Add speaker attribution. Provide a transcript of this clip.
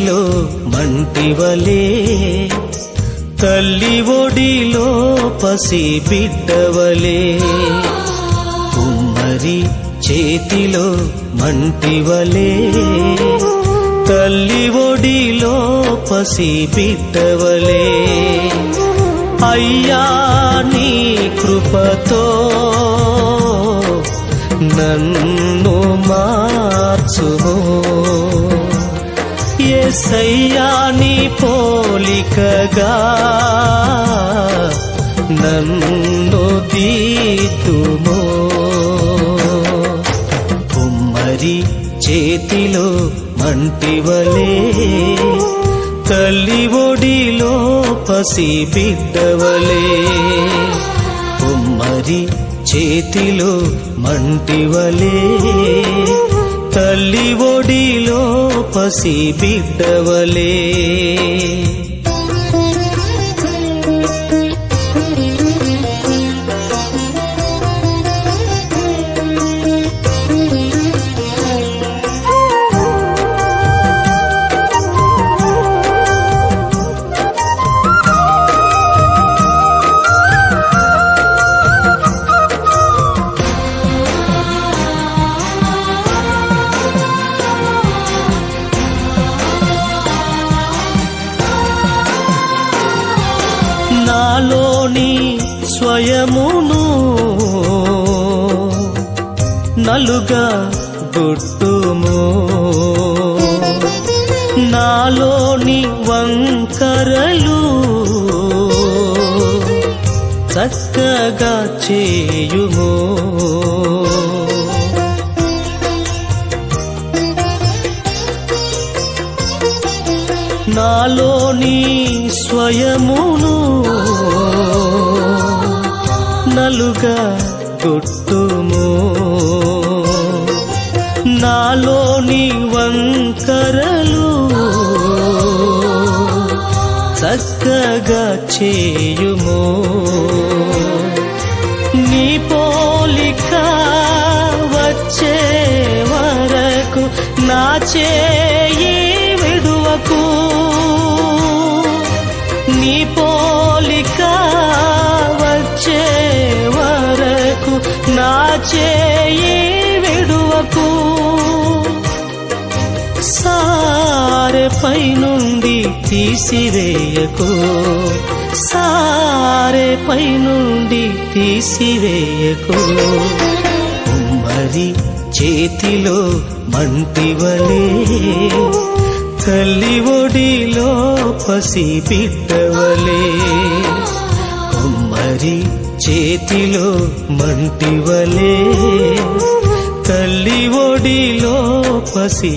Speaker 1: చేతిలో మంటివలే తల్లి ఒడిలో పసి బిడ్డవలే కుమ్మరి చేతిలో మంటివలే తల్లి ఒడిలో పసి బిడ్డవలే అయ్యా నీ కృపతో నన్ను మార్చుమో యేసయ్యా నీ పోలికగా నన్ను దిద్దుమో కుమ్మరి చేతిలో మంటివలే తల్లి ఒడిలో పసి బిడ్డవలే కుమ్మరి చేతిలో మంటివలే తల్లి ఒడిలో పసి బిడ్డవలే నాలోని స్వయమును నలుగా గుట్టుము నాలోని వంకరలు చక్కగా చేయుము నాలోని స్వయమును నలుగా కొట్టుము నాలోని వంకరలు చక్కగా చేయుము నీ పోలిక వచ్చే వరకు నా చేయి విడువకు నీ పోలిక వచ్చే వరకు నా చేయి విడువకు సారెపై నుండి తీసివేయకు సారెపై నుండి తీసివేయకు కుమ్మరి చేతిలో మంటివలే తల్లి ఒడిలో పసి బిడ్డవలే కుమ్మరి చేతిలో మంటివలే తల్లి ఒడిలో పసి